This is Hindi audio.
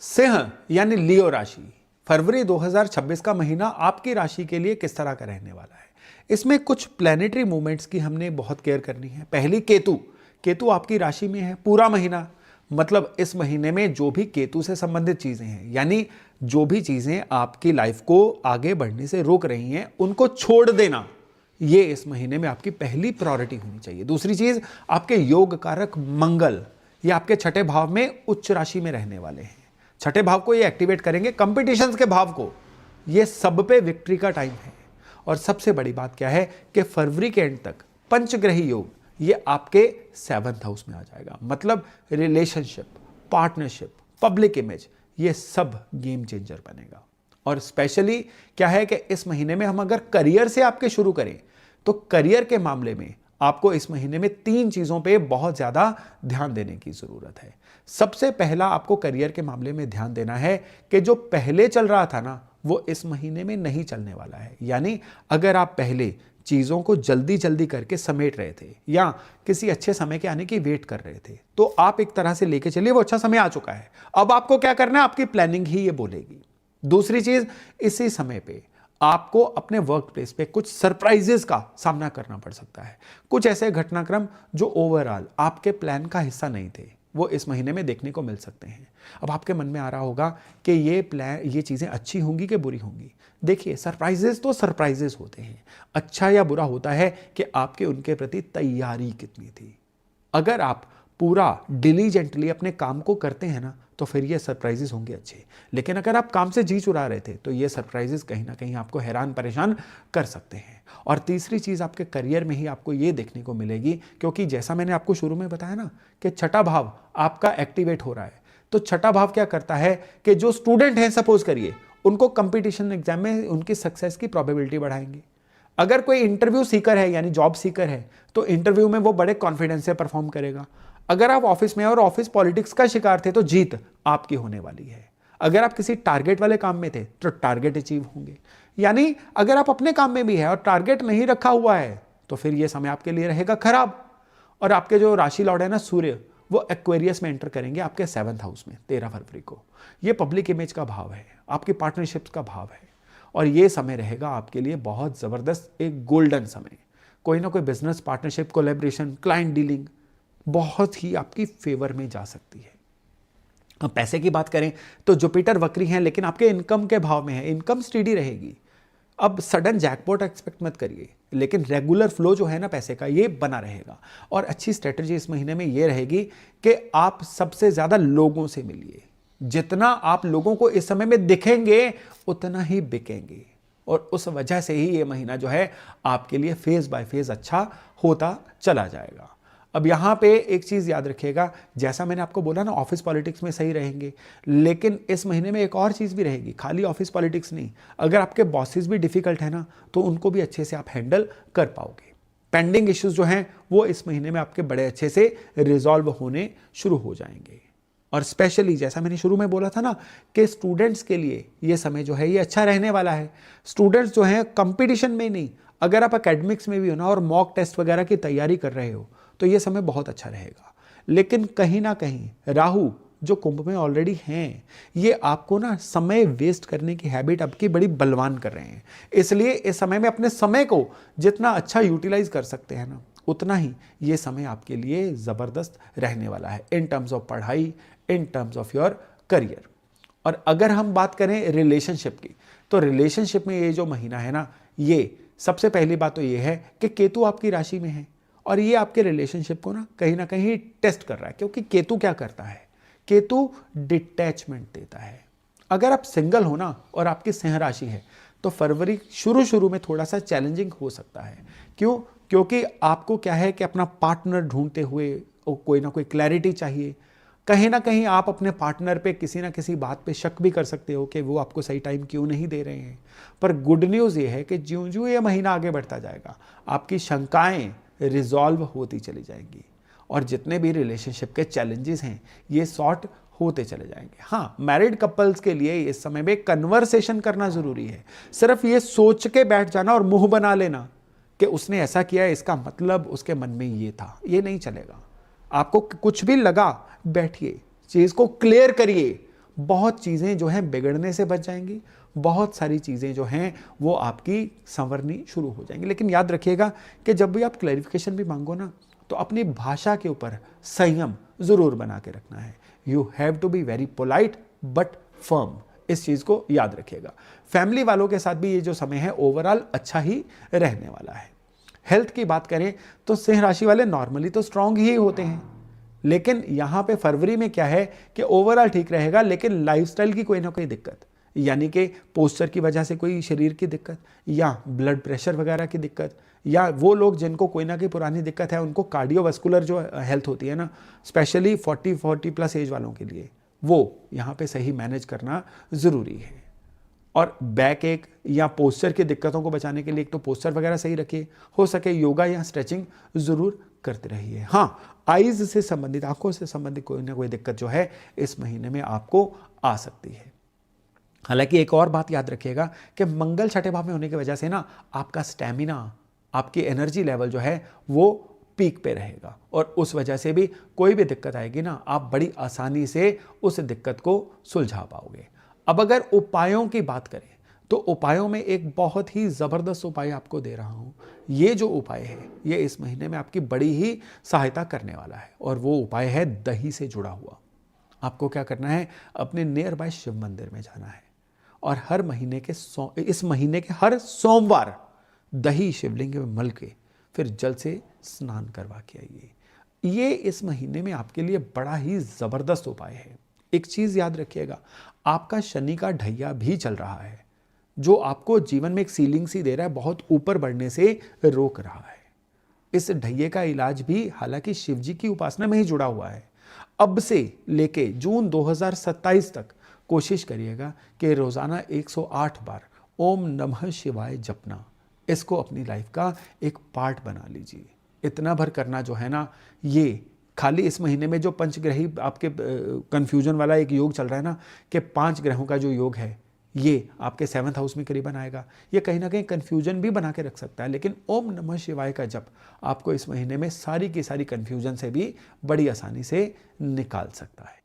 सिंह यानी लियो राशि, फरवरी 2026 का महीना आपकी राशि के लिए किस तरह का रहने वाला है। इसमें कुछ प्लैनेटरी मूवमेंट्स की हमने बहुत केयर करनी है। पहली केतु, केतु आपकी राशि में है पूरा महीना, मतलब इस महीने में जो भी केतु से संबंधित चीजें हैं, यानी जो भी चीजें आपकी लाइफ को आगे बढ़ने से रोक रही हैं उनको छोड़ देना, ये इस महीने में आपकी पहली प्रायोरिटी होनी चाहिए। दूसरी चीज, आपके योग कारक मंगल, ये आपके छठे भाव में उच्च राशि में रहने वाले हैं। छठे भाव को ये एक्टिवेट करेंगे, कंपटीशंस के भाव को, ये सब पे विक्ट्री का टाइम है। और सबसे बड़ी बात क्या है कि फरवरी के एंड तक पंचग्रही योग ये आपके 7th हाउस में आ जाएगा, मतलब रिलेशनशिप, पार्टनरशिप, पब्लिक इमेज, ये सब गेम चेंजर बनेगा। और स्पेशली क्या है कि इस महीने में हम अगर करियर से आपके शुरू करें तो करियर के मामले में आपको इस महीने में 3 चीजों पे बहुत ज्यादा ध्यान देने की जरूरत है। सबसे पहला आपको करियर के मामले में ध्यान देना है कि जो पहले चल रहा था ना वो इस महीने में नहीं चलने वाला है। यानी अगर आप पहले चीजों को जल्दी जल्दी करके समेट रहे थे या किसी अच्छे समय के आने की वेट कर रहे थे तो आप एक तरह से लेके चलिए वो अच्छा समय आ चुका है। अब आपको क्या करना है, आपकी प्लानिंग ही ये बोलेगी। दूसरी चीज, इसी समय पे आपको अपने वर्क प्लेस पे कुछ सरप्राइजेस का सामना करना पड़ सकता है। कुछ ऐसे घटनाक्रम जो ओवरऑल आपके प्लान का हिस्सा नहीं थे वो इस महीने में देखने को मिल सकते हैं। अब आपके मन में आ रहा होगा कि ये चीजें अच्छी होंगी कि बुरी होंगी। देखिए, सरप्राइजेस तो सरप्राइजेस होते हैं। अच्छा या बुरा होता है कि आपके उनके प्रति तैयारी कितनी थी। अगर आप पूरा डिलीजेंटली अपने काम को करते हैं ना तो फिर ये सरप्राइजेस होंगे अच्छे। लेकिन अगर आप काम से जी चुरा रहे थे तो ये सरप्राइजेस कहीं ना कहीं आपको हैरान परेशान कर सकते हैं। और तीसरी चीज, आपके करियर में ही आपको ये देखने को मिलेगी, क्योंकि जैसा मैंने आपको शुरू में बताया ना कि छठा भाव आपका एक्टिवेट हो रहा है। तो छठा भाव क्या करता है कि जो स्टूडेंट हैं, सपोज करिए, उनको कंपटीशन एग्जाम में उनकी सक्सेस की प्रोबेबिलिटी बढ़ाएंगे। अगर कोई इंटरव्यू सीकर है यानी जॉब सीकर है तो इंटरव्यू में वो बड़े कॉन्फिडेंस से परफॉर्म करेगा। अगर आप ऑफिस में और ऑफिस पॉलिटिक्स का शिकार थे तो जीत आपकी होने वाली है। अगर आप किसी टारगेट वाले काम में थे तो टारगेट अचीव होंगे। यानी अगर आप अपने काम में भी है और टारगेट नहीं रखा हुआ है तो फिर यह समय आपके लिए रहेगा खराब। और आपके जो राशि लॉर्ड है ना सूर्य, वो एक्वेरियस में एंटर करेंगे आपके 7th हाउस में 13 फरवरी को। ये पब्लिक इमेज का भाव है, आपकी पार्टनरशिप्स का भाव है। और ये समय रहेगा आपके लिए बहुत जबरदस्त, एक गोल्डन समय। कोई ना कोई business partnership, collaboration, client dealing बहुत ही आपकी फेवर में जा सकती है। अब पैसे की बात करें तो जुपिटर वक्री हैं लेकिन आपके इनकम के भाव में है, इनकम स्टेडी रहेगी। अब सडन जैकपॉट एक्सपेक्ट मत करिए, लेकिन रेगुलर फ्लो जो है ना पैसे का, ये बना रहेगा। और अच्छी स्ट्रेटजी इस महीने में ये रहेगी कि आप सबसे ज्यादा लोगों से मिलिए। जितना आप लोगों को इस समय में दिखेंगे उतना ही बिकेंगे। और उस वजह से ही ये महीना जो है आपके लिए फेज बाय फेज अच्छा होता चला जाएगा। अब यहां पे एक चीज याद रखिएगा, जैसा मैंने आपको बोला ना ऑफिस पॉलिटिक्स में सही रहेंगे, लेकिन इस महीने में एक और चीज भी रहेगी, खाली ऑफिस पॉलिटिक्स नहीं। अगर आपके बॉसेस भी डिफिकल्ट है ना तो उनको भी अच्छे से आप हैंडल कर पाओगे। पेंडिंग इश्यूज जो हैं वो इस महीने में आपके बड़े अच्छे से रिजॉल्व होने शुरू हो जाएंगे। और स्पेशली जैसा मैंने शुरू में बोला था ना कि स्टूडेंट्स के लिए ये समय जो है ये अच्छा रहने वाला है। स्टूडेंट्स जो हैं कंपटीशन में नहीं, अगर आप एकेडमिक्स में भी हो ना और मॉक टेस्ट वगैरह की तैयारी कर रहे हो तो ये समय बहुत अच्छा रहेगा। लेकिन कहीं ना कहीं राहु जो कुंभ में ऑलरेडी हैं, ये आपको ना समय वेस्ट करने की हैबिट आपकी बड़ी बलवान कर रहे हैं। इसलिए इस समय में अपने समय को जितना अच्छा यूटिलाइज कर सकते हैं ना उतना ही ये समय आपके लिए ज़बरदस्त रहने वाला है इन टर्म्स ऑफ पढ़ाई, in terms of your career. और अगर हम बात करें रिलेशनशिप की तो रिलेशनशिप में ये जो महीना है ना, ये सबसे पहली बात तो ये है कि केतु आपकी राशि में है और ये आपके रिलेशनशिप को ना कहीं टेस्ट कर रहा है। क्योंकि केतु क्या करता है, केतु डिटैचमेंट देता है। अगर आप सिंगल हो ना और आपकी सिंह राशि है तो फरवरी शुरू में थोड़ा सा चैलेंजिंग हो सकता है। क्यों? क्योंकि आपको क्या है कि अपना पार्टनर ढूंढते हुए कोई ना कोई क्लैरिटी चाहिए। कहीं ना कहीं आप अपने पार्टनर पे किसी ना किसी बात पे शक भी कर सकते हो कि वो आपको सही टाइम क्यों नहीं दे रहे हैं। पर गुड न्यूज़ ये है कि ज्यों ज्यों ये महीना आगे बढ़ता जाएगा आपकी शंकाएं रिजॉल्व होती चली जाएंगी और जितने भी रिलेशनशिप के चैलेंजेस हैं ये सॉर्ट होते चले जाएंगे। हाँ, मैरिड कपल्स के लिए इस समय में कन्वर्सेशन करना जरूरी है। सिर्फ ये सोच के बैठ जाना और मुंह बना लेना कि उसने ऐसा किया इसका मतलब उसके मन में ये था, ये नहीं चलेगा। आपको कुछ भी लगा, बैठिए, चीज को क्लियर करिए, बहुत चीज़ें जो हैं बिगड़ने से बच जाएंगी, बहुत सारी चीज़ें जो हैं वो आपकी संवरनी शुरू हो जाएंगी। लेकिन याद रखिएगा कि जब भी आप क्लैरिफिकेशन भी मांगो ना, तो अपनी भाषा के ऊपर संयम ज़रूर बना के रखना है। You have to be very polite but firm, इस चीज़ को याद रखिएगा। फैमिली वालों के साथ भी ये जो समय है ओवरऑल अच्छा ही रहने वाला है। हेल्थ की बात करें तो सिंह राशि वाले नॉर्मली तो स्ट्रांग ही होते हैं, लेकिन यहाँ पे फरवरी में क्या है कि ओवरऑल ठीक रहेगा, लेकिन लाइफस्टाइल की कोई ना कोई दिक्कत, यानी कि पोस्चर की वजह से कोई शरीर की दिक्कत या ब्लड प्रेशर वगैरह की दिक्कत, या वो लोग जिनको कोई ना कोई पुरानी दिक्कत है उनको कार्डियोवास्कुलर जो हेल्थ होती है ना, स्पेशली 40 प्लस एज वालों के लिए, वो यहाँ पे सही मैनेज करना ज़रूरी है। और बैक एक या पोस्चर की दिक्कतों को बचाने के लिए एक तो पोस्चर वगैरह सही रखिए, हो सके योगा या स्ट्रेचिंग ज़रूर करते रहिए। हाँ, आइज़ से संबंधित, आंखों से संबंधित कोई ना कोई दिक्कत जो है इस महीने में आपको आ सकती है। हालांकि एक और बात याद रखिएगा कि मंगल छठे भाव में होने की वजह से ना आपका स्टैमिना, आपकी एनर्जी लेवल जो है वो पीक पे रहेगा, और उस वजह से भी कोई भी दिक्कत आएगी ना, आप बड़ी आसानी से उस दिक्कत को सुलझा पाओगे। अब अगर उपायों की बात करें तो उपायों में एक बहुत ही ज़बरदस्त उपाय आपको दे रहा हूँ। ये जो उपाय है ये इस महीने में आपकी बड़ी ही सहायता करने वाला है, और वो उपाय है दही से जुड़ा हुआ। आपको क्या करना है, अपने नियर बाय शिव मंदिर में जाना है और हर महीने के इस महीने के हर सोमवार दही शिवलिंग में मल के फिर जल से स्नान करवा के आइए। ये इस महीने में आपके लिए बड़ा ही ज़बरदस्त उपाय है। एक चीज़ याद रखिएगा, आपका शनि का ढैया भी चल रहा है जो आपको जीवन में एक सीलिंग सी दे रहा है, बहुत ऊपर बढ़ने से रोक रहा है। इस ढैये का इलाज भी हालांकि शिव जी की उपासना में ही जुड़ा हुआ है। अब से लेके जून 2027 तक कोशिश करिएगा कि रोज़ाना 108 बार ओम नमः शिवाय जपना, इसको अपनी लाइफ का एक पार्ट बना लीजिए। इतना भर करना जो है ना, ये खाली इस महीने में जो पंचग्रही आपके कंफ्यूजन वाला एक योग चल रहा है ना, कि 5 ग्रहों का जो योग है ये आपके 7th हाउस में करीबन आएगा, ये कहीं ना कहीं कंफ्यूजन भी बना के रख सकता है। लेकिन ओम नमः शिवाय का जप आपको इस महीने में सारी की सारी कंफ्यूजन से भी बड़ी आसानी से निकाल सकता है। तो